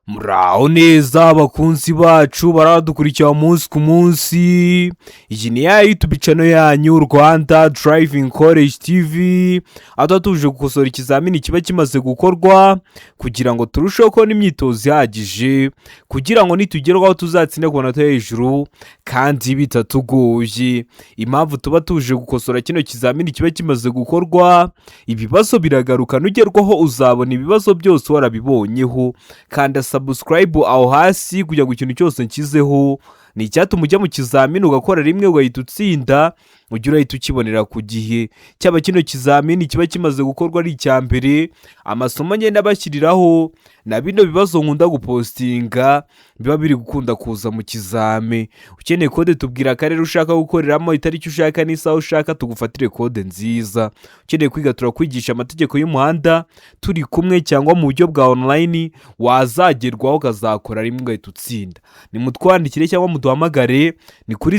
Muraho neza abakunzi bacu baradukurikira umunsi ku munsi. Iyi ni ya YouTube channel yanyu Rwanda Driving College TV, aho tuje gukosora ikizamini kiba kimaze gukorwa kugira ngo turusheho kubona imyitozo ihagije, kugira ngo nitugerwaho tuzatsinde ku manota hejuru kandi bitatugoye. Impamvu tuba tuje gukosora kino kizamini kiba kimaze gukorwa, ibibazo biragaruka, nugerwaho uzabona ibibazo byose warabibonyeho. Kanda subscribe aho hasi kugira ngo ikintu cyose nshyizeho ni icyatuma ujya mu kizamini ugakora rimwe ugahita utsinda, ujya urahita ukibonera ku gihe. Cyaba kino kizamini kiba kimaze gukorwa ari icya mbere, amasomo ngenda bashyiriraho na bino bibazo nkunda gupostinga biba biri gukunda kuza mu kizame. Ukeneye kode tubwira akarere ushaka gukoreramo, itariki ushaka n'isaha ushaka, tugufatire kode nziza. Ukeneye kwiga turakwigisha amategeko y'umuhanda turi kumwe cyangwa mu buryo bwa online, wazagerwaho ukazakora rimwe ugahita utsinda. Nimutwandikire cyangwa muduhamagare, ni kuri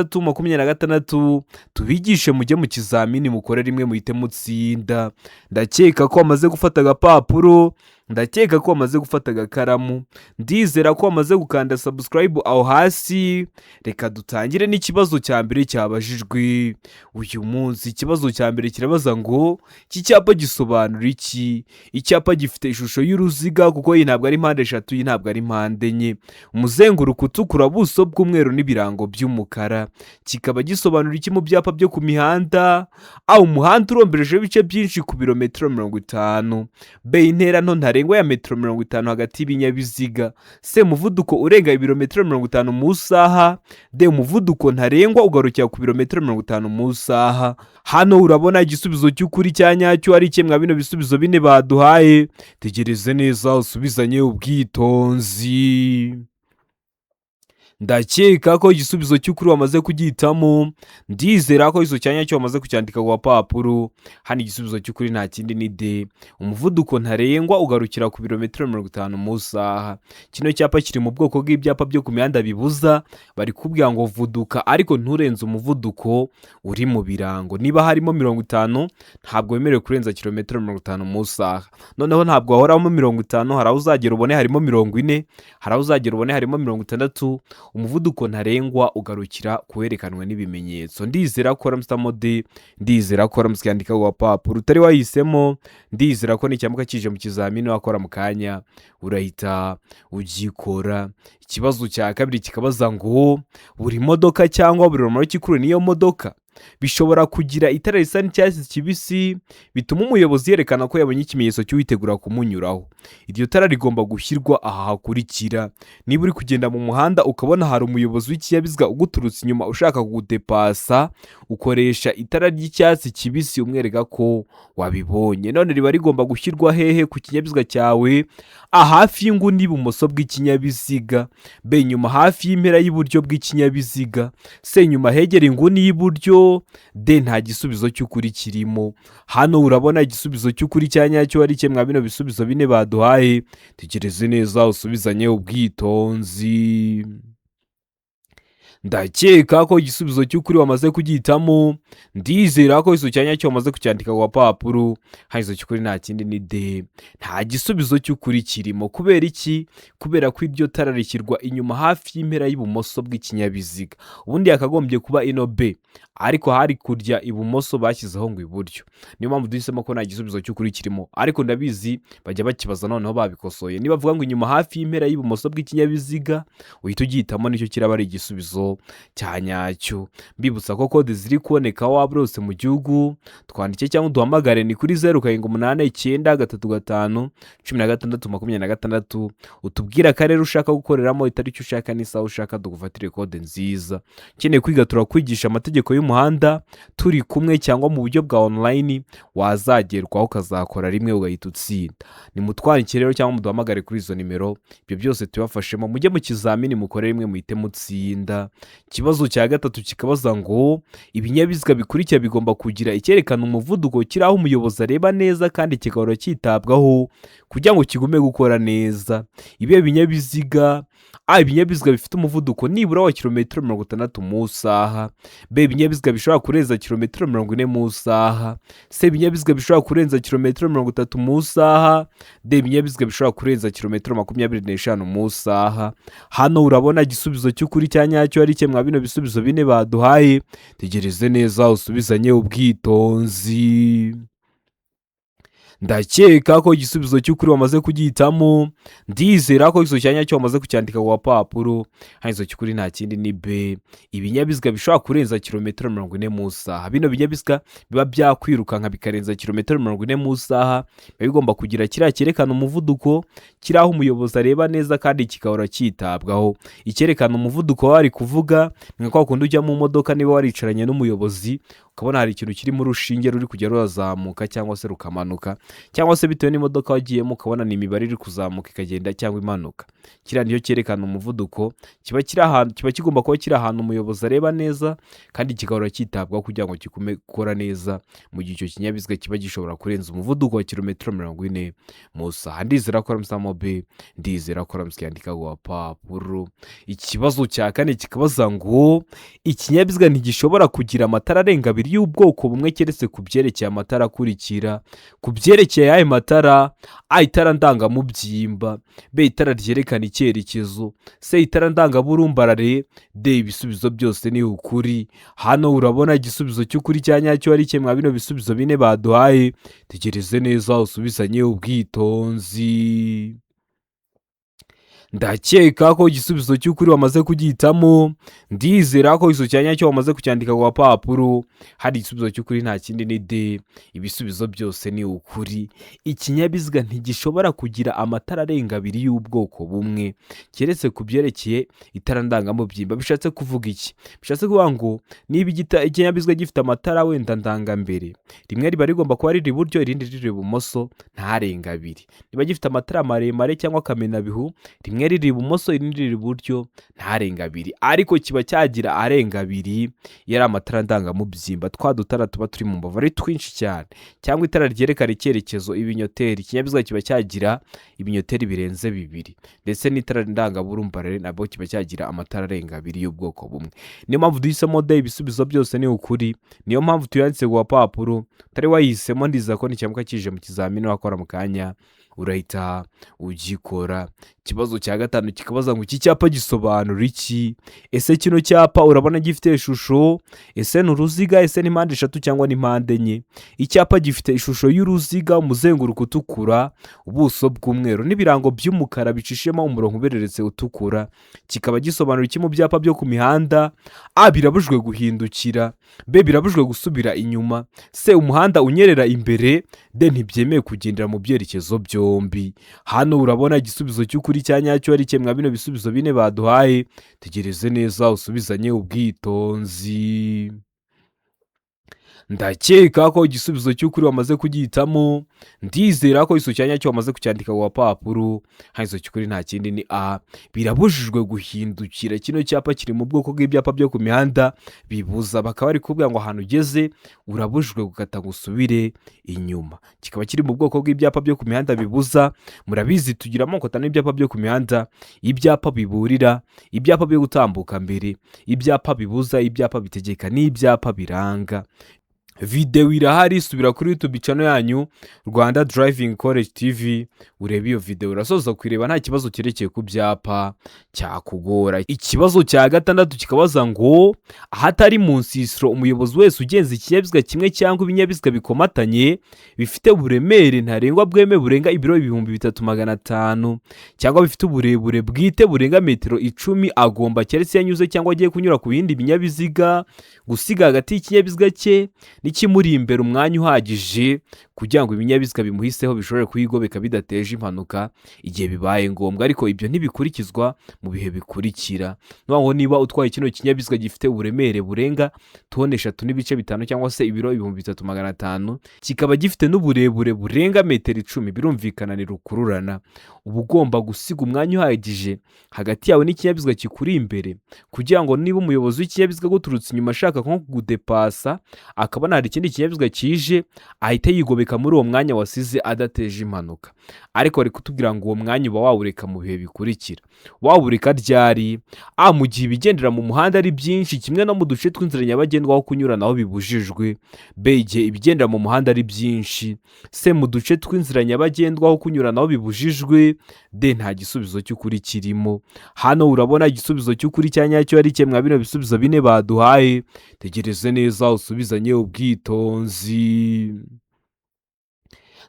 0789351626 tubigishe mujye mu kizamini mukore rimwe muhite mutsinda. Ndakeka ko wamaze gufata agapapuro, ndakeka ko wamaze gufata agakaramu, ndizera ko wamaze gukanda subscribe aho hasi. Reka dutangire n'ikibazo cya mbere cyabajijwe uyu munsi. Ikibazo cya mbere kirabaza ngo iki cyapa gisobanura iki? Icyapa gifite ishusho y'uruziga kuko iyi ntabwo ari mpande eshatu, iyi ntabwo ari mpande enye, umuzenguruko utukura, buso bw'umweru n'ibirango by'umukara. Kikaba gisobanura iki mu byapa byo ku mihanda? A, umuhanda uromberejeho ibice byinshi ku birometero 50. B, intera nto ntarengwa ya metero 50 hagati y'ibinyabiziga. C, umuvuduko urenga ibirometero 50 mu isaha. D, umuvuduko ntarengwa ugarukira ku birometero 50 mu isaha. Hano urabona igisubizo cy'ukuri cya nyacyo ari kimwe mwa bino bisubizo bine baduhaye. Tegereze neza usubizanye ubwitonzi. Ndakeka ko igisubizo cy'ukuri wamaze kugihitamo, ndizera ko izo cyanya cyo wamaze kucyandika ku papuro. Hano igisubizo cy'ukuri nta kindi ni D, umuvuduko ntarengwa ugarukira ku birometero 50 mu isaha. Kino cyapa kiri mu bwoko bw'ibyapa byo ku mihanda bibuza, bari kubwira ngo vuduka ariko nturenze umuvuduko uri mu birango. Niba harimo 50 ntabwo wemerewe kurenza kilometero 50 mu isaha. Noneho ntabwo wahoramo 50, hari aho uzagera ubone harimo 40, hari aho uzagera ubone harimo 60. Umuvuduko ntarengwa ugarukira kuwerekanwa n'ibimenyetso. Ndizera ko ramstamo D, ndizera ko ramskandika ku papuro. Utari wahisemo, ndizera ko n'icyamuka kije mu kizamini wakora mu kanya urahita ugikora. Ikibazo cya kabiri kikabaza ngo buri modoka cyangwa buri rumaro cy'ikuru niyo modoka bishobora kugira itara risa n'icyatsi kibisi bituma umuyobozi yerekana ko yabonye ikimenyetso cy'uwitegura kumunyuraho. Iryo tara rigomba gushyirwa aha hakurikira. Niba uri kugenda mu muhanda ukabona hari umuyobozi w'ikinyabiziga uguturutse inyuma ushaka kugudepasa, ukoresha itara ry'icyatsi kibisi umwereka ko wabibonye. None riba rigomba gushyirwa hehe ku kinyabiziga cyawe? A, hafi y'inguni y'ibumoso bw'ikinyabiziga. B, nyuma hafi y'impera y'iburyo bw'ikinyabiziga. C, nyuma hegera inguni y'iburyo. D, nta gisubizo cy'ukuri kirimo. Hano urabona igisubizo cy'ukuri cya nyacyo ari kimwe mwa bino bisubizo bine baduhaye. Tegereze neza usubizanye ubwitonzi. Ndakeka ko igisubizo cy'ukuri wamaze kugihitamo, ndizera ko iso cyanya cyo wamaze kucyandika ku papuro. Haizo cy'ukuri nta kindi ni D, nta gisubizo cy'ukuri kirimo. Kubera iki? Kubera ko iryo tara rishyirwa inyuma hafi y'impera y'ibumoso bw'ikinyabiziga. Ubundi yakagombye kuba ino B, ariko hari kurya ibumoso bashyizeho ngo iburyo. Niyo mpamvu duhisemo ko nta gisubizo cy'ukuri kirimo, ariko ndabizi bajya bakibaza noneho babikosoye. Niba bavuga ngo inyuma hafi y'impera y'ibumoso bw'ikinyabiziga, uhita ugihitamo, nicyo kiraba ari igisubizo cya nyacyo. Mbibutsa ko kode ziri kuboneka waba wose mu gihugu, twandike cyangwa duhamagare ni kuri 0789351626. Utubwire akarere ushaka gukoreramo, itariki ushaka n'isaha ushaka, tugufatire kode nziza. Ukeneye kwiga turakwigisha amategeko y'umuhanda turi kumwe cyangwa mu buryo bwa online, wazagerwaho ukazakora rimwe ugahita utsinda. Nimutwandikire rero cyangwa muduhamagare kuri izo nimero, ibyo byose tubafashemo mujye mu kizamini mukore rimwe muhite mutsinda. Ikibazo cya gatatu kikabaza ngo ibinyabiziga bikurikira bigomba kugira icyerekana umuvuduko kiri aho umuyobozi areba neza kandi kigahora cyitabwaho kugira ngo kigume gukora neza. Ibi binyabiziga ibinyabiziga bifite umuvuduko nibura wa kilometero 60 mu saha. B, ibinyabiziga bishobora kurenza kilometero 40 mu saha. C, ibinyabiziga bishobora kurenza kilometero 30 mu saha. D, ibinyabiziga bishobora kurenza kilometero 25 mu saha. Hano urabona igisubizo cy'ukuri cya nyacyo ari cye mwa bino bisubizo bine baduhaye. Tegereze neza usubizanye ubwitonzi. Ndakeka ko igisubizo cy'ukuri wamaze kugihitamo. Ndizera ko igisubizo cya nyacyo wamaze kucyandika ku papuro. Hano igisubizo cy'ukuri nta kindi ni B, ibinyabiziga bishobora kurenza kilometero 40 mu saha. Bino binyabiziga biba byakwirukanka bikarenza kilometero 40 mu saha, biba bigomba kugira kiriya cyerekana umuvuduko, kiri aho umuyobozi areba neza kandi kigahora cyitabwaho. Icyerekana umuvuduko wari kuvuga ni kwa kundi ujya mu modoka niba waricaranye n'umuyobozi ukabona hari ikintu kiri mu rushinge ruri kujya rurazamuka cyangwa se rukamanuka, cyangwa se bitewe n'imodoka wagiyemo ukabona ni imibare iri kuzamuka ikagenda cyangwa imanuka. Kiriya niyo cyerekana umuvuduko, kiba kigomba kuba kiri ahantu umuyobozi areba neza kandi kigahora cyitabwaho kugira ngo gikume gukora neza mu gihe icyo kinyabiziga kiba gishobora kurenza umuvuduko wa kilometero 40 mu saha. Ndizera ko ramusamo B, ndizera ko ramuskandika ku papuro. Ikibazo cya kane kikabaza ngo ikinyabiziga ntigishobora kugira amatara arenga abiri y'ubwoko bumwe keretse ku byerekeye amatara akurikira. Ku byerekeye ayo matara: A, itara ndangamubyimba. B, itara ryerekana icyerekezo. C, itara ndangaburumbarare. D, ibisubizo byose ni ukuri. Hano urabona igisubizo cy'ukuri cya nyacyo ari cye mwa bino bisubizo bine baduhaye. Tegereze neza usubizanye ubwitonzi. Ndakeka ko igisubizo cy'ukuri wamaze kugihitamo. Ndizera ko igisubizo cya nyacyo wamaze kucyandika ku papuro. Hari igisubizo cy'ukuri nta kindi ni D, ibisubizo byose ni ukuri. Ikinyabiziga ntigishobora kugira amatara arenga abiri y'ubwoko bumwe keretse ku byerekeye itara ndangamubyimba. Bishatse kuvuga iki? Bishatse kuvuga ngo niba ikinyabiziga gifite amatara wenda ndangambere, rimwe riba rigomba kuba riri iburyo irindi riri ibumoso, ntarenga abiri. Niba gifite amatara maremare cyangwa kamenabihu, rimwe riri ibumoso irindi riri iburyo, ntarenga abiri. Ariko kiba cyagira arenga abiri yari amatara ndangamubyimba, twa dutara tuba turi mu mbavu ari twinshi cyane, cyangwa itara ryerekana icyerekezo, ibinyoteri. Ikinyabiziga kiba cyagira ibinyoteri birenze bibiri, ndetse n'itara ndangaburumbarare nabwo kiba cyagira amatara arenga abiri y'ubwoko bumwe. Niyo mpamvu duhisemo D, ibisubizo byose ni ukuri. Niyo mpamvu tuyanditse ku papuro. Utari wayihisemo ndiza ko nicyamuka kije mu kizamini wakora mu kanya urahita ugikora. Ikibazo cya gatanu kikabaza ngo iki cyapa gisobanura iki? Ese kino cyapa urabona gifite ishusho? Ese ni uruziga? Ese ni mpande eshatu cyangwa ni mpande enye? Icyapa gifite ishusho y'uruziga, umuzenguruko utukura, ubuso bw'umweru n'ibirango by'umukara bicishemo umurongo ubereretse utukura. Kikaba gisobanura iki mu byapa byo ku mihanda? A, birabujwe guhindukira. B, birabujwe gusubira inyuma. C, umuhanda unyerera imbere. D, ntibyemewe kugendera mu byerekezo byombi. Hano urabona igisubizo cy'ukuri cya nyacyo ari cye mwa bino bisubizo bine baduhaye. Tegereze neza usubizanye ubwitonzi. Ndakeka ko igisubizo cy'ukuri wamaze kugihitamo. Ndizera ko igisubizo cya nyacyo wamaze kucyandika ku papuro. Hano igisubizo cy'ukuri nta kindi ni A, birabujijwe guhindukira. Kino cyapa kiri mu bwoko bw'ibyapa byo ku mihanda bibuza, bakaba bari kuvuga ngo ahantu ugeze urabujijwe gukata ngo usubire inyuma. Kikaba kiri mu bwoko bw'ibyapa byo ku mihanda bibuza. Murabizi tugira amoko atanu y'ibyapa byo ku mihanda: ibyapa biburira, ibyapa byo gutambuka mbere, ibyapa bibuza, ibyapa bitegeka n'ibyapa biranga. Video irahari, subira kuri YouTube channel yanyu Rwanda Driving College TV urebe iyo video, urasoza kwireba nta kibazo cyerekeye ku byapa cyakugora. Ikibazo cya gatandatu kikabaza ngo ahatari mu nsisiro umuyobozi wese ugenza ikinyabiziga kimwe cyangwa ibinyabiziga bikomatanye bifite uburemere ntarengwa bweme burenga ibiro 3500 cyangwa bifite uburebure bwite burenga metero 10 agomba keretse yanyuze cyangwa agiye kunyura ku bindi binyabiziga gusiga hagati y'ikinyabiziga cye n'ikimuri imbere umwanya uhagije kugira ngo ibinyabiziga bimuhiseho bishobore kuyigobeka bidateje impanuka igihe bibaye ngombwa. Ariko ibyo ntibikurikizwa mu bihe bikurikira. Ngo niba utwaye kino kinyabiziga gifite uburemere burenga tone 3.5 cyangwa se ibiro 3500 kikaba gifite n'uburebure burenga metero 10, birumvikana ni rukururana, uba ugomba gusiga umwanya uhagije hagati yawe n'ikinyabiziga kikuri imbere kugira ngo niba umuyobozi w'ikinyabiziga guturutse inyuma ashaka nko kugudepasa akaba hari ikindi kinyabiziga kije ahita yigobeka muri uwo mwanya wasize adateje impanuka. Ariko bari kutubwira ngo uwo mwanya uba wawureka mu bihe bikurikira. Wawureka ryari? Mu gihe ibigendera mu muhanda ari byinshi kimwe no mu duce tw'inzira nyabagendwa aho kunyuranaho bibujijwe. B, igihe ibigendera mu muhanda ari byinshi. C, mu duce tw'inzira nyabagendwa aho kunyuranaho bibujijwe. D, nta gisubizo cy'ukuri kirimo. Hano urabona igisubizo cy'ukuri cya nyacyo ari kimwe bino bisubizo bine baduhaye. Tegereze neza usubizanye ubwitonzi.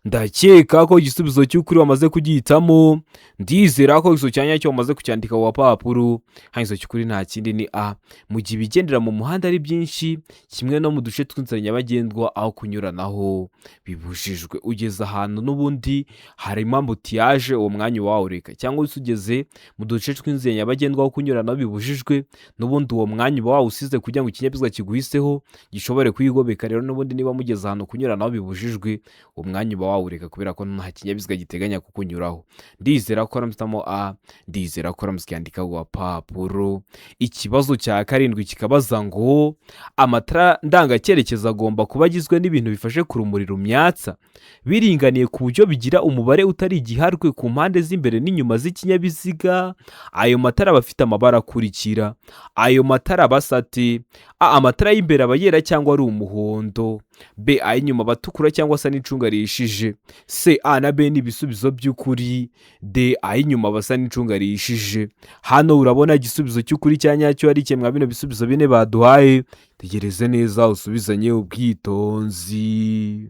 Ndakeka ko igisubizo cy'ukuri wamaze kugihitamo. Ndizera ko igisubizo cya nyacyo wamaze kucyandika ku gapapuro. Igisubizo cy'ukuri nta kindi ni A, mu gihe ibigendera mu muhanda ari byinshi kimwe no mu duce tw'inzira nyabagendwa aho kunyuranaho bibujijwe. Ugeze ahantu n'ubundi harimo ambutiyaje, uwo mwanya wawureka. Cyangwa se ugeze mu duce tw'inzira nyabagendwa aho kunyuranaho bibujijwe, n'ubundi uwo mwanya uba wawusize kugira ngo ikinyabiziga kiguhiseho gishobore kwigobeka. Rero n'ubundi niba mugeze ahantu kunyuranaho bibujijwe, uwo mwanya uba wawureka kubera ko nta kinyabiziga giteganya kukunyuraho. Ndizera ko ramutamo A, ndizera ko ramusikandika ku gapapuro. Ikibazo cya karindwi kikabaza ngo amatara ndangacyerekezo agomba kuba agizwe n'ibintu bifashe ku rumuri rumyatsa biringaniye ku buryo bigira umubare utari igiharwe ku mpande z'imbere n'inyuma z'ikinyabiziga. Ayo matara aba afite amabara akurikira. Ayo matara aba asa ate? A, amatara y'imbere aba yera cyangwa ari umuhondo. B, ay'inyuma aba atukura cyangwa se n'icunga rihishije. C, A na B ni ibisubizo by'ukuri. D, ay'inyuma aba asa n'icunga rihishije. Hano urabona igisubizo cy'ukuri cya nyacyo ari kimwe bino bisubizo bine baduhaye. Tegereze neza usubizanye ubwitonzi.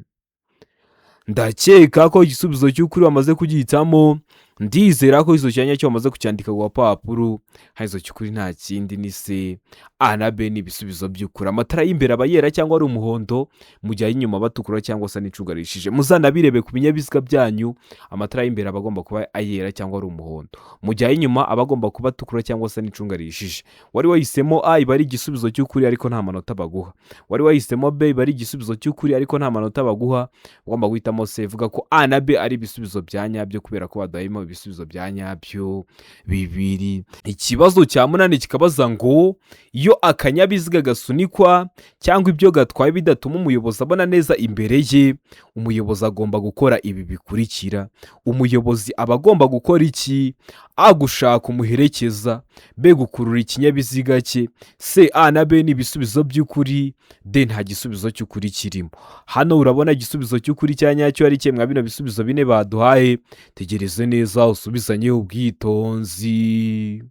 Ndakeka ko igisubizo cy'ukuri wamaze kugihitamo. Ndizera ko igisubizo cya nyacyo wamaze kucyandika ku gapapuro. Igisubizo cy'ukuri nta kindi ni C, A na B ni ibisubizo by'ukuri. Amatara y'imbere aba yera cyangwa ari umuhondo, mu gihe ay'inyuma aba atukura cyangwa se n'icunga rihishije. Muzanabirebe ku binyabiziga byanyu, amatara y'imbere aba agomba kuba ayera cyangwa ari umuhondo, mu gihe ay'inyuma aba agomba kuba atukura cyangwa se n'icunga rihishije. Wari wahisemo A, iba ari igisubizo cy'ukuri ariko nta manota baguha. Wari wahisemo B, iba ari igisubizo cy'ukuri ariko nta manota baguha. Ugomba guhitamo C, vuga ko A na B ari ibisubizo bya nyabyo kubera ko badahimo ibisubizo bya nyabyo bibiri. Ikibazo cya munani kikabaza ngo iyo akanyabiziga gasunikwa cyangwa ibyo gatwaye bidatuma umuyobozi abona neza imbere ye, umuyobozi agomba gukora ibi bikurikira. Umuyobozi aba agomba gukora iki? A, gushaka umuherekeza. B, gukurura ikinyabiziga cye. C, A na B ni ibisubizo by'ukuri. D, nta gisubizo cy'ukuri kirimo. Hano urabona igisubizo cy'ukuri cya nyacyo ari kimwe bino bisubizo bine baduhaye. Tegereze neza usubizanye ubwitonzi.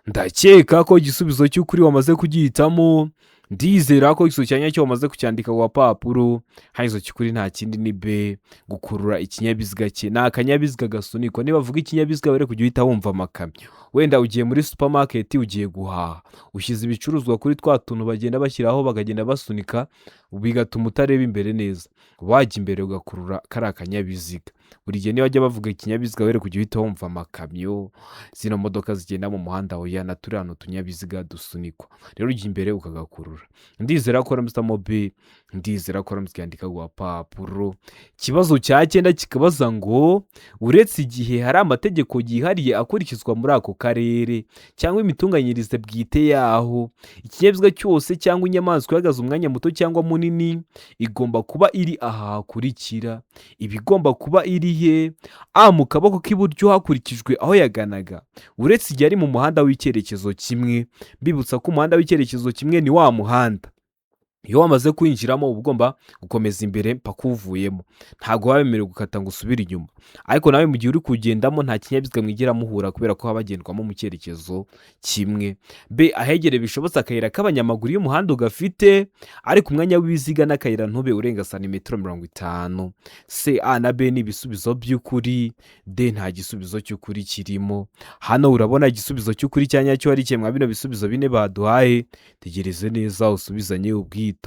Ndakeka ko igisubizo cy'ukuri wamaze kugihitamo. Ndizera ko igisubizo cya nyacyo wamaze kucyandika ku gapapuro. Igisubizo cy'ukuri nta kindi ni B, gukurura ikinyabiziga cye. Ni akanyabiziga gasunikwa. Niba bavuga ikinyabiziga bari kujya uhita wumva amakamyo. Wenda ugiye muri supermarket ugiye guhaha, ushyize ibicuruzwa kuri twa tuntu bagenda bashyiraho bakagenda basunika, bigatuma utareba imbere neza. Wajya imbere ugakurura kariya kanyabiziga. Buri gihe niba bajya bavuga ikinyabiziga bari kujya uhita wumva amakamyo, zino modoka zigenda mu muhanda hoya na turiya tunyabiziga dusunikwa. Rero ujya imbere ukagakurura. Ndizera ko ramusamo B, ndizera ko ramusikandika ku gapapuro. Ikibazo cya cyenda kikabaza ngo uretse igihe hari amategeko yihariye akurikizwa muri ako karere cyangwa imitunganyirize bwite yaho, ikinyabiziga cyose cyangwa inyamaswa ihagaze umwanya muto cyangwa munini igomba kuba iri aha hakurikira. Iba igomba kuba iri he? A, mu kaboko k'iburyo hakurikijwe aho yaganaga, uretse igihe ari mu muhanda w'icyerekezo kimwe. Mbibutsa ko umuhanda w'icyerekezo kimwe ni wa muhanda iyo wamaze kwinjiramo uba ugomba gukomeza imbere mpaka uvuyemo, ntabwo waba wemerewe gukata ngo usubire inyuma. Ariko nawe mu gihe uri kugendamo nta kinyabiziga mwigera muhura kubera ko haba hagendwamo mu cyerekezo kimwe. B, ahegereye bishobotse akayira k'abanyamaguru iyo umuhanda ugafite, ariko umwanya w'ibiziga n'akayira ntube urenga santimetero 50. C, A na B ni ibisubizo by'ukuri. D, nta gisubizo cy'ukuri kirimo. Hano urabona igisubizo cy'ukuri cya nyacyo ari kimwe bino bisubizo bine baduhaye. Tegereze neza usubizanye ubwitonzi.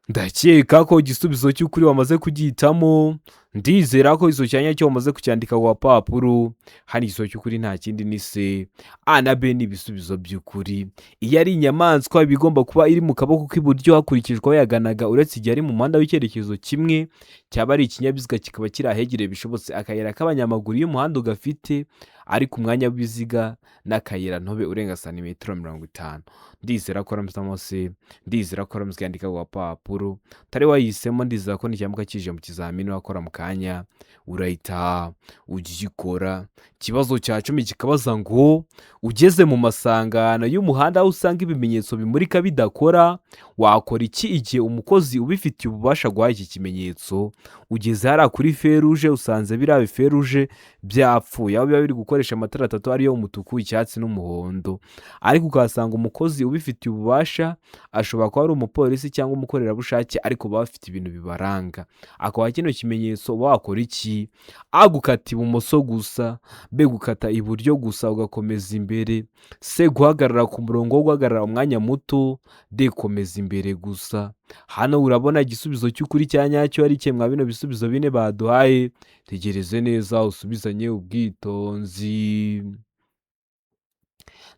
Ndakeka ko igisubizo cy'ukuri wamaze kugihitamo. Ndizera ko izo cyanya cyo wamaze kucyandika ku gapapuro. Hano igisobanuro cy'ukuri nta kindi ni C. A na B ni ibisubizo by'ukuri. Iyo ari inyamaswa iba igomba kuba iri mu kaboko k'iburyo hakurikijwe aho yaganaga, uretse igihe ari mu muhanda w'icyerekezo kimwe, cyaba ari ikinyabiziga kikaba kiri ahegereye bishobotse akayira k'abanyamaguru iyo umuhanda ugafite, ari ku mwanya w'ibiziga n'akayira ntobe urenga santimetero 50. Ndizera ko aramusamo C. Ndizera ko aramuzi yandika ku gapapuro. Utari wayihisemo ndizera ko nicyambuka kije mu kizamini wakora mu kanya urahita ugikora. Ikibazo cya 10 kikabaza ngo ugeze mu masangano y'umuhanda aho usanga ibimenyetso bimurika bidakora, wakora iki igihe umukozi ubifitiye ububasha guha iki kimenyetso? Ugeze hariya kuri feruje usanze biriya biferuje byapfuye, aho biba biri gukoresha amatara atatu ariyo umutuku, icyatsi n'umuhondo, ariko ukahasanga umukozi ubifitiye ububasha, ashobora kuba ari umupolisi cyangwa umukorerabushake, ariko baba bafite ibintu bibaranga. Akaba kino kimenyetso wakora iki? A, gukata ibumoso gusa. B, gukata iburyo gusa ugakomeza imbere. C, guhagarara ku murongo wo guhagarara umwanya muto. D, komeza imbere gusa. Hano urabona igisubizo cy'ukuri cya nyacyo ari cye mwa bino bisubizo bine baduhaye. Tegereze neza usubizanye ubwitonzi.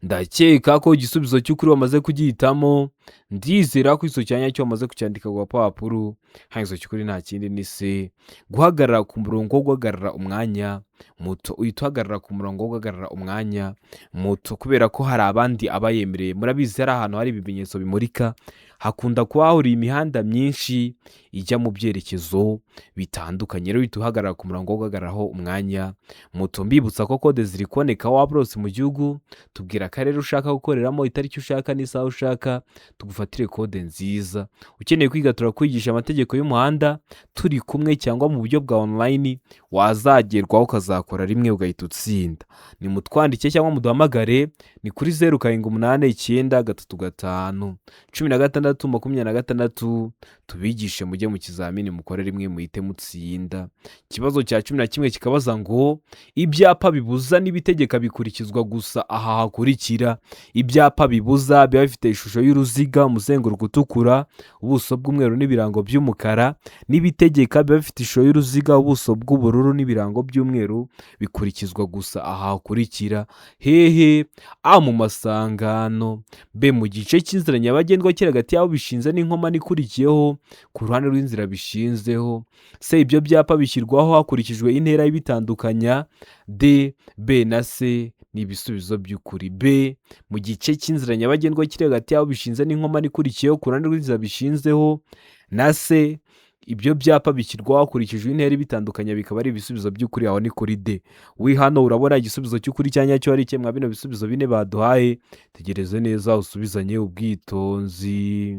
Ndakeka ko igisubizo cy'ukuri wamaze kugihitamo. Ndizera ko iso cyanya cyo wamaze kucyandika ku gapapuro. Hano iso cy'ukuri nta kindi ni C. Guhagarara ku murongo wo guhagarara umwanya muto. Uhita uhagarara ku murongo wo guhagarara umwanya muto kubera ko hari abandi aba yemereye. Murabizi hari ahantu hari ibimenyetso bimurika, hakunda kuba hahuriye imihanda myinshi ijya mu byerekezo bitandukanye. Rero uhita uhagarara ku murongo wo guhagararaho umwanya muto. Mbibutsa ko kode ziri kuboneka waba urose mu gihugu. Tubwira akarere ushaka gukoreramo, itariki ushaka n'isaha ushaka, tugufatire kode nziza. Ukeneye kwiga turakwigisha amategeko y'umuhanda turi kumwe cyangwa mu buryo bwa online, wazagerwaho ukazakora rimwe ugahita utsinda. Ni mutwandike cyangwa muduhamagare, ni kuri 0789351626 tubigishe mujye mu kizamini mukore rimwe muhite mutsinda. Ikibazo cya 11 kikabaza ngo ibyapa bibuza n'ibitegeka bikurikizwa gusa aha hakurikira. Ibyapa bibuza biba bifite ishusho y'uruziga, umuzenguruko utukura, ubuso bw'umweru n'ibirango by'umukara. N'ibitegeka biba bifite ishusho y'uruziga, ubuso bw'ubururu n'ibirango by'umweru, bikurikizwa gusa aha hakurikira. Hehe? A, mu masangano. B, mu gice cy'inzira nyabagendwa kiri hagati y'aho bishinze n'inkomane ikurikiyeho ku ruhande rw'inzira bishinzeho. C, ibyo byapa bishyirwaho hakurikijwe intera y'ibitandukanya. D, B na C ni ibisubizo by'ukuri. B, mu gice cy'inzira nyabagendwa kiri hagati y'aho bishinze n'inkomane ikurikiyeho ku ruhande rw'inzira bishinzeho. Na C, ibyo byapa bishyirwaho hakurikijwe intera bitandukanye, bikaba ari ibisubizo by'ukuri. Aho ni kuri D. Hano urabona igisubizo cy'ukuri cya nyacyo ari cye mwa bino bisubizo bine baduhaye. Tegereze neza usubizanye ubwitonzi.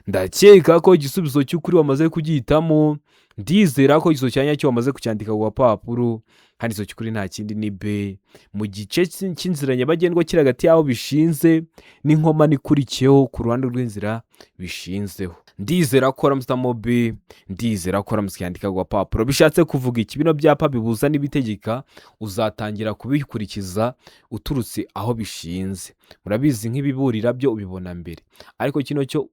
Ndakeka ko igisubizo cy'ukuri wamaze kugihitamo. Ndizera ko iso cyanya cyo wamaze kucyandika ku gapapuro. Hano iso cy'ukuri nta kindi ni B. Mu gice cy'inzira nyabagendwa kiri hagati y'aho bishinze n'inkomane ikurikiyeho ku ruhande rw'inzira bishinzeho. Ndizera ko aramusamo B. Ndizera ko aramusyandika ku gapapuro. Bishatse kuvuga iki? Bino byapa bibuza n'ibitegeka uzatangira kubikurikiza uturutse aho bishinze. Murabizi nk'ibiburira byo ubibona mbere, ariko kino cyo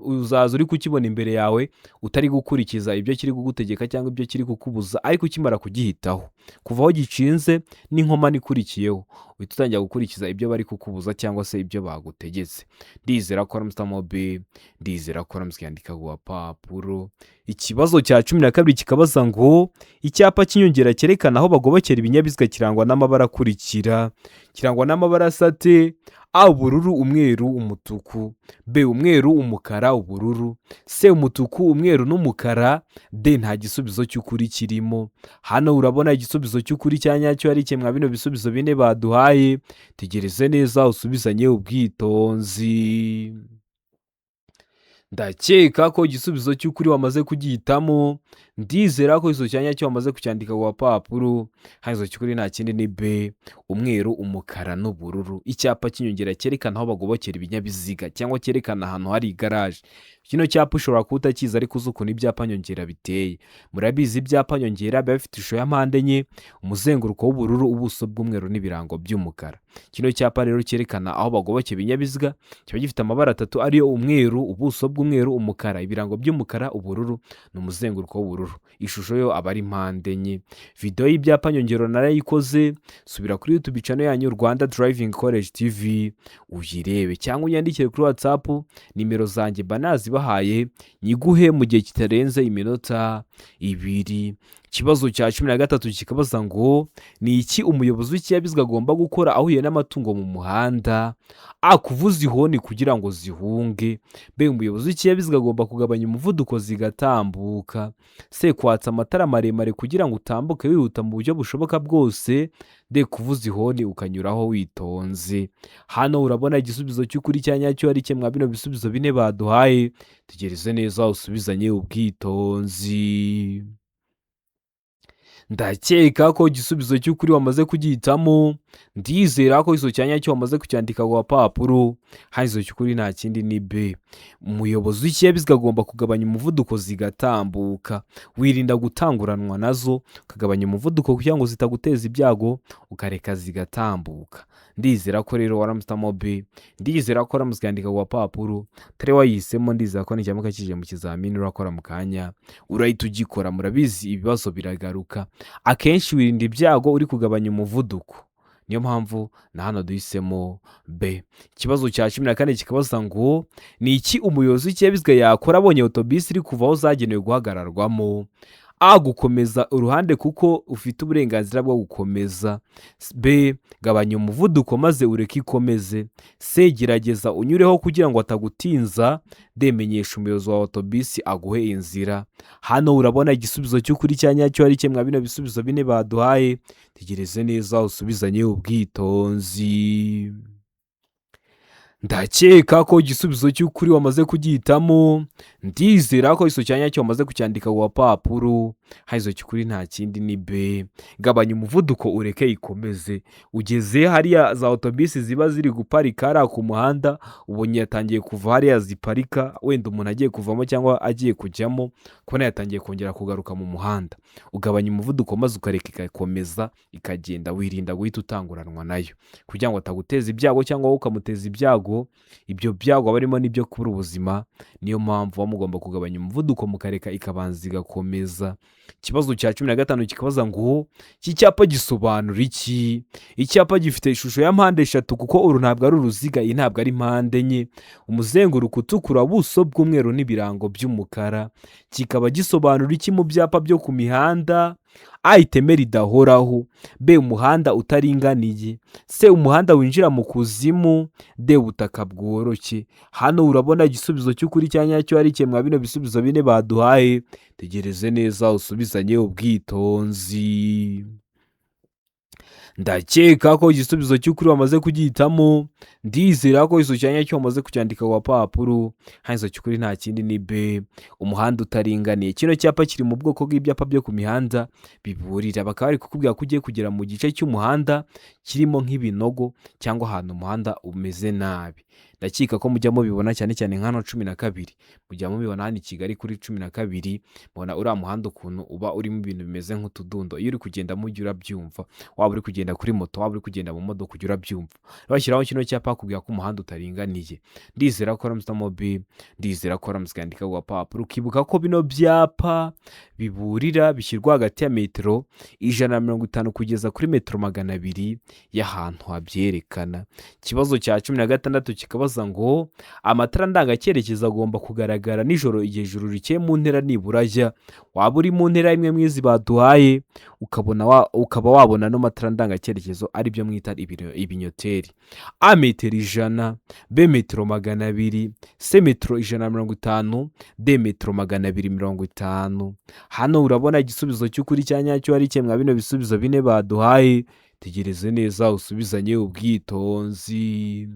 uzaza uri kukibona imbere yawe utari gukurikiza ibyo kiri kugutegeka cyangwa ibyo kiri kukubuza, ariko ukimara kugihitaho kuva aho gicinze n'inkomane ikurikiyeho uhita utangira gukurikiza ibyo bari kukubuza cyangwa se ibyo bagutegetse. Ndizera ko aramusamo B. Ndizera ko aramusyandika ku gapapuro. Ikibazo cya 12 kikabaza ngo icyapa cy'inyongera cyerekana aho bagobokera ibinyabiziga kirangwa n'amabara akurikira. Kirangwa n'amabara asate: A, ubururu, umweru, umutuku. B, umweru, umukara, ubururu. C, umutuku, umweru n'umukara. D, nta gisubizo cy'ukuri kirimo. Hano urabona igisubizo cy'ukuri cya nyacyo ari cye mwa bino bisubizo bine baduhaye. Tegereze neza usubizanye ubwitonzi. Ndakeka ko igisubizo cy'ukuri wamaze kugihitamo. Ndizera ko iso cyanya cyo wamaze kucyandika ku gapapuro. Hano iso cy'ukuri nta kindi ni B. Umweru, umukara n'ubururu. Icyapa cy'inyongera cyerekana aho bagobokera ibinyabiziga cyangwa cyerekana ahantu hari igaraje. Kino cyapa ushobora kuba utakizi, ariko uzi ukuntu ibyapa nyongera biteye. Murabizi ibyapa nyongera biba bifite ishusho ya mpande enye, umuzenguruko w'ubururu, ubuso bw'umweru n'ibirango by'umukara. Kino cyapa rero cyerekana aho bagobokera ibinyabiziga kiba gifite amabara atatu ariyo umweru, ubuso bw'umweru, umukara, ibirango by'umukara, ubururu n'umuzenguruko w'ubururu. Ishusho yo aba ari mpande enye. Video y'ibyapa nyongero narayikoze, subira kuri YouTube channel yanyu Rwanda Driving College TV uyirebe, cyangwa unyandikire kuri WhatsApp, nimero zanjye mba nazibahaye nyiguhe mu gihe kitarenze iminota 2. Ikibazo cya 13 kikabaza ngo ni iki umuyobozi w'ikinyabiziga agomba gukora ahuye n'amatungo mu muhanda? A. Kuvuza ihoni kugira ngo zihunge. B. Umuyobozi w'ikinyabiziga agomba kugabanya umuvuduko zigatambuka. C. Kwatsa amatara maremare kugira ngo utambuke wihuta mu buryo bushoboka bwose. D. Kuvuza ihoni ukanyuraho witonze. Hano urabona igisubizo cy'ukuri cya nyacyo ari cye mwa bino bisubizo bine baduhaye. Tegereze neza usubizanye ubwitonzi. Ndakeka ko igisubizo cy'ukuri wamaze kugihitamo, ndizera ko izo cyanya cyo wamaze kucyandika ku papuro. Haizo cy'ukuri nta kindi ni B. Umuyobozi w'ikinyabiziga agomba kugabanya umuvuduko zigatambuka. Wirinda gutanguranwa nazo, ukagabanya umuvuduko kugira ngo zitaguteza ibyago, ukareka zigatambuka. Ndizera ko rero waramutamo B. Ndizera ko waramusyandika ku papuro. Tare wayihisemo, ndizera ko n'icyamuka kije mu kizamini urakora mu kanya urahita ugikora. Murabizi ibibazo biragaruka. Akenshi wirinda ibyago uri kugabanya umuvuduko, niyo mpamvu na hano duhisemo B. Ikibazo cya 14 kikabaza ngo ni iki umuyobozi w'ikinyabiziga yakora abonye autobus iri kuva aho zagenewe guhagararwamo? A. Gukomeza uruhande kuko ufite uburenganzira bwo gukomeza. B. Gabanya umuvuduko maze ureke ikomeze. C. Gerageza unyureho kugira ngo atagutinza. D. Menyesha umuyobozi wa autobus aguhe inzira. Hano urabona igisubizo cy'ukuri cya nyacyo ari cye mwa bino bisubizo bine baduhaye. Tegereze neza usubizanye ubwitonzi. Ndakeka ko igisubizo cy'ukuri wamaze kugihitamo, ndizera ko iso cyanya cyo wamaze kucyandika ku papuro. Haizo cy'ukuri nta kindi ni B. Gabanya umuvuduko ureke ikomeze. Ugeze hariya za autobus ziba ziri guparika ara ku muhanda, ubonye yatangiye kuva hariya ziparika, wenda umuntu agiye kuvamo cyangwa agiye kujyamo, kubona yatangiye kongera kugaruka mu muhanda, ugabanya umuvuduko maze ukareka ikakomeza ikagenda. Wirinda guhita utanguranwa nayo kugira ngo ataguteza ibyago cyangwa wowe ukamuteza ibyago. Ibyo byago abarimo nibyo kubura ubuzima, niyo mpamvu mugomba kugabanya umuvuduko mukareka ikabanza igakomeza. Ikibazo cya 15 kikabaza ngo iki cyapa gisobanura iki? Icyapa gifite ishusho ya mpande 3 kuko uru ntabwo ari uruziga, iyi ntabwo ari mpande enye. Umuzenguruko utukura, buso bw'umweru n'ibirango by'umukara. Kikaba gisobanura iki mu byapa byo ku mihanda? A. Iteme ridahoraho. B. Umuhanda utaringaniye. C. Umuhanda winjira mu kuzimu. D. Ubutaka bworoshye. Hano urabona igisubizo cy'ukuri cya nyacyo ari cye mwa bino bisubizo bine baduhaye. Tegereze neza usubizanye ubwitonzi. Ndakeka ko igisubizo cy'ukuri wamaze kugihitamo, ndizera ko iso cyanya cyo wamaze kucyandika ku papuro. Haizo cy'ukuri nta kindi ni B. Umuhanda utaringaniye. Kino cyapa kiri mu bwoko bw'ibyapa byo ku mihanda biburira, bakaba bari kukubwira ko ugiye kugera mu gice cy'umuhanda kirimo nk'ibinogo cyangwa ahantu umuhanda umeze nabi. Ndakeka ko mujya mubibona cyane cyane nk'ano 12, mujya mubibona hano i Kigali kuri 12, mubona uriya muhanda ukuntu uba urimo ibintu bimeze nk'utudundo. Iyo uri kugenda mujya urabyumva, waba uri kugenda kuri moto, waba uri kugenda mu modoka ujya urabyumva. Bashyiraho kino cyapa kubwira ko umuhanda utaringaniye. Ndizera ko ramutamo B. Ndizera ko ramuskandika ku papuro. Ukibuka ko bino byapa biburira bishyirwa hagati ya metero 150 kugeza kuri metero 200 y'ahantu habyerekana. Ikibazo cya 16 kikabaza ngo amatara ndangacyerekezo agomba kugaragara nijoro igihe ijuru rikeye mu ntera nibura ajya. Waba uri mu ntera imwe mwizi baduhaye, ukaba wabona no matara ndangacyerekezo ari byo mwita ibinyoteri. A. Metero 100. B. Metero 200. C. Metero 150. D. Metero 250. Hano urabona igisubizo cy'ukuri cya nyacyo ari cye mwa bino bisubizo bine baduhaye. Tegereze neza usubizanye ubwitonzi.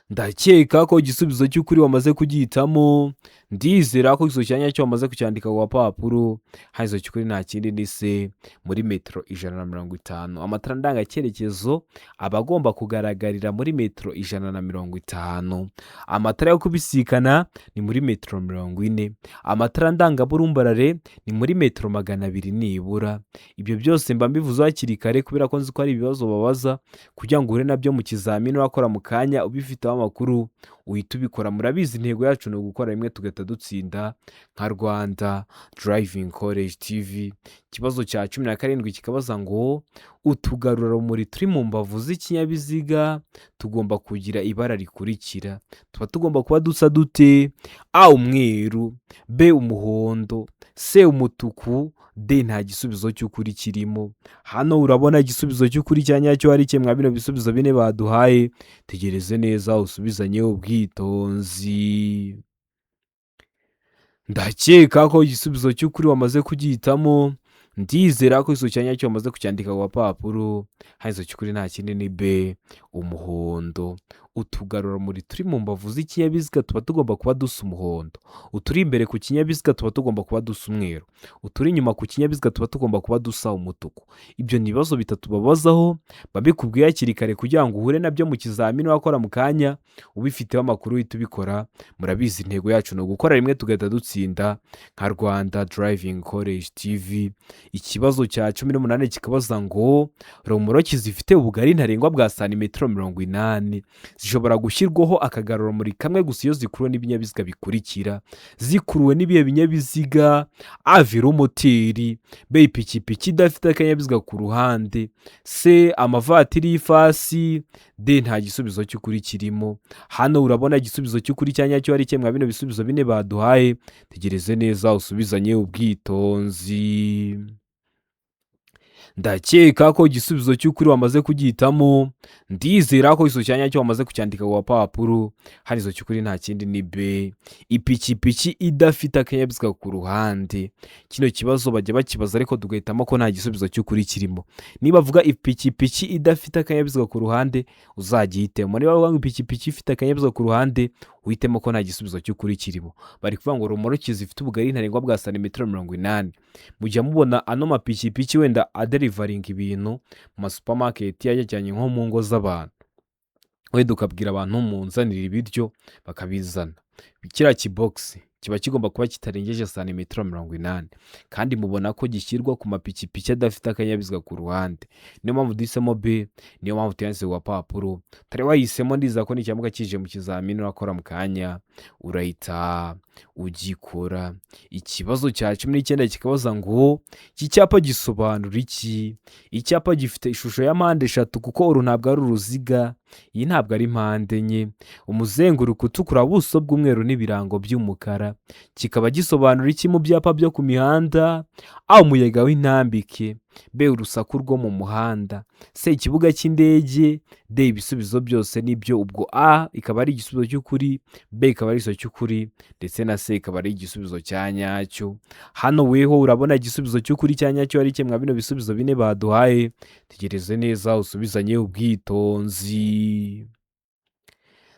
Ndakeka ko igisubizo cy'ukuri wamaze kugihitamo, ndizera ko iso cyanya cyo wamaze kucyandika ku papuro. Haizo cy'ukuri nta kindi ni C. Muri metero 150. Amatara ndangacyerekezo aba agomba kugaragarira muri metero 150. Amatara yo kubisikana ni muri metero 40. Amatara ndangaburumbarare ni muri metero 200 nibura. Ibyo byose mba mbivuze hakiri kare kubera ko nzi ko ari ibibazo babaza kugira ngo ure nabyo mu kizamini wakora mu kanya ubifite amakuru uhita ubikora. Murabizi intego yacu ni ugukora rimwe tugahita dutsinda nka Rwanda Driving College TV. Ikibazo cya 17 kikabaza ngo utugarurarumuri turi mu mbavu z'ikinyabiziga tugomba kugira ibara rikurikira. Tuba tugomba kuba dusa dute? A umweru, B umuhondo, C umutuku, D nta gisubizo cy'ukuri kirimo. Hano urabona igisubizo cy'ukuri cya nyacyo ari kimwe bino bisubizo bine baduhaye. Tegereze neza usubizanye ubwitonzi. Ndakeka ko igisubizo cy'ukuri wamaze kugihitamo. Ndizera ko iso cyanya cyo wamaze kucyandika ku papuro. Haizo cy'ukuri nta kindi ni B umuhondo. Utugarurarumuri turi mu mbavu z'ikinyabiziga tuba tugomba kuba dusa umuhondo. Uturi imbere ku kinyabiziga tuba tugomba kuba dusa umweru. Uturi inyuma ku kinyabiziga tuba tugomba kuba dusa umutuku. Ibyo ni ibibazo bitatu babazaho, babikubwiye hakiri kare kugira ngo uhure nabyo mu kizamini wakora mu kanya ubifiteho amakuru uhita ubikora. Murabizi intego yacu ni ugukora rimwe tugahita dutsinda nka Rwanda Driving College TV. Ikibazo cya 18 kikabaza ngo romoroki zifite ubugari ntarengwa bwa santimetero 80 zishobora gushyirwaho akagarurarumuri kamwe gusa iyo zikuruwe n'ibinyabiziga bikurikira. Zikuruwe n'ibihe binyabiziga? A velomoteri, B ipikipiki idafite akanyabiziga ku ruhande, C amavatiri y'ifasi, D nta gisubizo cy'ukuri kirimo. Hano urabona igisubizo cy'ukuri cya nyacyo ari kimwe bino bisubizo bine baduhaye. Tegereze neza usubizanye ubwitonzi. Ndakeka ko igisubizo cy'ukuri wamaze kugihitamo. Ndizera ko iso cyanya cyo wamaze kucyandika ku papuro. Hari izo cy'ukuri nta kindi ni B ipikipiki idafite akanyabiziga ku ruhande. Kino kibazo bajya bakibaza ariko tugahitamo ko nta gisubizo cy'ukuri kirimo. Niba avuga ipikipiki idafite akanyabiziga ku ruhande uzagihitemo. Niba avuga ipikipiki ifite akanyabiziga ku ruhande uhitemo ko nta gisubizo cy'ukuri kirimo. Bari kuvuga ngo romoroki zifite ubugari ntarengwa bwa santimetero 80. Mujya mubona ano mapikipiki wenda aderivaringa ibintu mu masupamaketi yajyanye nko mu ngo z'abantu. Wenda ukabwira abantu munzanira ibiryo bakabizana. Kiriya kibogisi kiba kigomba kuba kitarengeje santimetero 80 kandi mubona ko gishyirwa ku mapikipiki adafite akanyabiziga ku ruhande. Niyo mpamvu duhisemo B, niyo mpamvu tuyanditse ku papuro. Tari wahisemo ndiza ko n'icyamuka kije mu kizamini urakora mu kanya urahita ugikora. Ikibazo cya 19 kikabaza ngo iki cyapa gisobanura iki? Icyapa gifite ishusho ya mpande eshatu kuko uru ntabwo ari uruziga, iyi ntabwo ari mpande enye. Umuzenguruko utukura, ubuso bw'umweru n'ibirango by'umukara. Kikaba gisobanura iki mu byapa byo ku mihanda? A umuyaga w'intambike, B urusaku rwo mu muhanda, C ikibuga cy'indege, D ibisubizo byose nibyo. Ubwo A ikaba ari igisubizo cy'ukuri, B ikaba ari igisubizo cy'ukuri ndetse na C ikaba ari igisubizo cya nyacyo. Hano weho urabona igisubizo cy'ukuri cya nyacyo ari kimwe bino bisubizo bine baduhaye. Tegereze neza usubizanye ubwitonzi.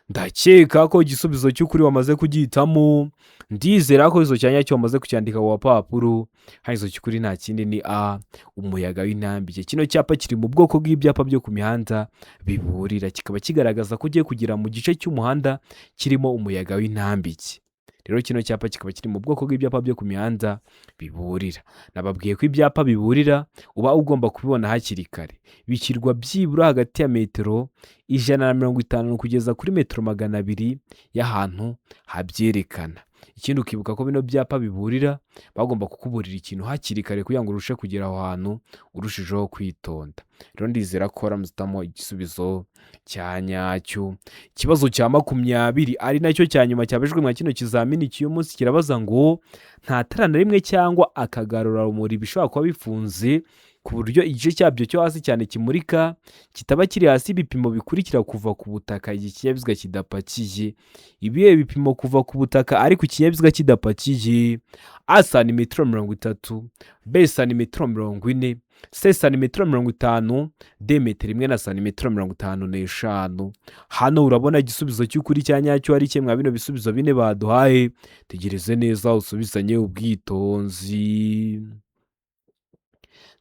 Ndakeka ko igisubizo cy'ukuri wamaze kugihitamo. Ndizera ko izo cyanya cyo wamaze kucyandika ku papuro. Hari izo cy'ukuri nta kindi ni A umuyaga w'intambike. Kino cyapa kiri mu bwoko bw'ibyapa byo ku mihanda biburira, kikaba kigaragaza ko ugiye kugera mu gice cy'umuhanda kirimo umuyaga w'intambike. Rero kino cyapa kikaba kiri mu bwoko bw'ibyapa byo ku mihanda biburira. Nababwiye ko ibyapa biburira uba ugomba kubibona hakiri kare. Bishyirwa byibura hagati ya metero 150 kugeza kuri metero 200 y'ahantu habyerekana. Ikindi ukibuka ko bino byapa biburira bagomba kukuburira ikintu hakiri kare kugira ngo urushe kugera aho hantu urushijeho kwitonda. Rero ndizera ko ramuzitamo igisubizo cya nyacyo. Ikibazo cya 20 ari nacyo cya nyuma cyabejwe mu kino kizamini cy'uyu munsi kirabaza ngo nta tara na rimwe cyangwa akagarurarumuri bishobora kuba bifunze ku buryo igice cyabyo cyo hasi cyane kimurika kitaba kiri hasi ibipimo bikurikira kuva ku butaka igihe ikinyabiziga kidapakiye. Ibihe bipimo kuva ku butaka ariko ikinyabiziga kidapakiye? A santimetero 30, B santimetero 40, C santimetero 50, D metero 1 na santimetero 55. Hano urabona igisubizo cy'ukuri cya nyacyo ari kimwe bino bisubizo bine baduhaye. Tegereze neza usubizanye ubwitonzi.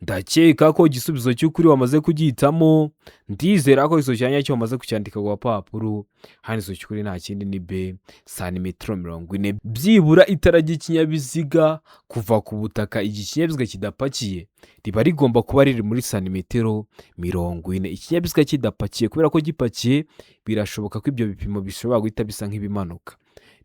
ndakeka ko igisubizo cy'ukuri wamaze kugihitamo, ndizera ko iso cyanya cyo wamaze kucyandika ku gapapuro. Hano iso cy'ukuri nta kindi ni b santimetero 40, byibura itara ry'ikinyabiziga kuva ku butaka iki kinyabiziga kidapakiye riba rigomba kuba riri muri santimetero 40. Ikinyabiziga kidapakiye, kubera ko gipakiye birashoboka ko ibyo bipimo bishobora guhita bisa nk'ibimanuka.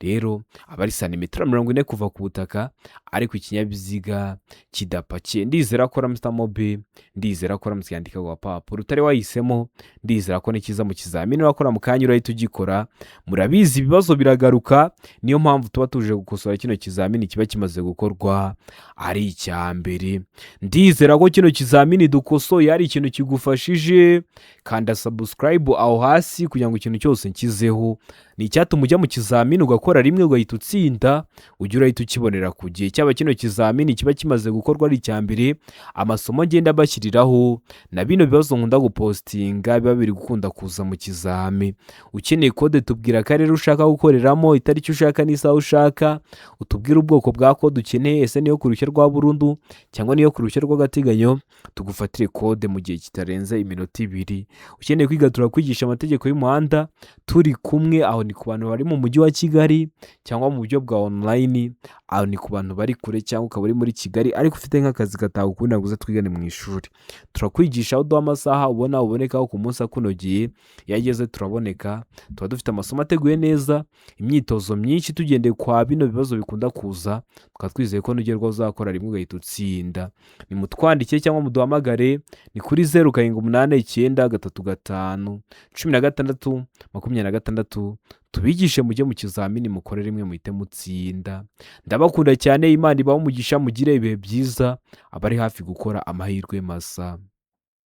Rero aba ari santimetero 40 kuva ku butaka, ariko ikinyabiziga kidapakiye. Ndizera ko ramutamo b, ndizera ko ramutse yandika ku gapapuro. Utari wahisemo, ndizera ko nikiza mu kizamini wakora mu kanya urahita ugikora. Murabizi ibibazo biragaruka, niyo mpamvu tuba tuje gukosora kino kizamini kiba kimaze gukorwa ari icya mbere. Ndizera ko kino kizamini dukosoye ari ikintu kigufashije. Kanda subscribe aho hasi kugira ngo ikintu cyose nkizeho ni icyatuma ujya mu kizamini ugakora rimwe ugahita utsinda, ujya urahita ukibonera ku gihe. Cyaba kino kizamini kiba kimaze gukorwa ari icya mbere, amasomo ngenda bashyiriraho na bino bibazo nkunda gupostinga biba biri gukunda kuza mu kizami. Ukeneye kode tubwira akarere ushaka gukoreramo, itariki ushaka n'isaha ushaka, utubwire ubwoko bwa kode ukeneye, ese niyo ku ruhushya rwa burundu cyangwa niyo ku ruhushya rw'agateganyo, tugufatire kode mu gihe kitarenze iminota 2. Ukeneye kwiga turakwigisha amategeko y'umuhanda turi kumwe, aho ni ku bantu bari mu mujyi wa Kigali cyangwa mu buryo bwa online, aho ni ku bantu bari kure cyangwa ukaba uri muri Kigali ariko ufite nk'akazi katagukunda ngo uze twigane mu ishuri. Turakwigisha aho duha amasaha ubonekaho ku munsi akunogeye, iyo ageze turaboneka, tuba dufite amasomo ateguye neza, imyitozo myinshi tugendeye kwa bino bibazo bikunda kuza, tukaba twizeye ko nugerwaho uzakora rimwe ugahita utsinda. Nimutwandike cyangwa muduhamagare, ni kuri 0789351626, tubigishe mujye mu kizamini mukore rimwe muhite mutsinda. Ndabakunda cyane, Imana ibahe umugisha, mugire ibihe byiza, abari hafi gukora amahirwe masa.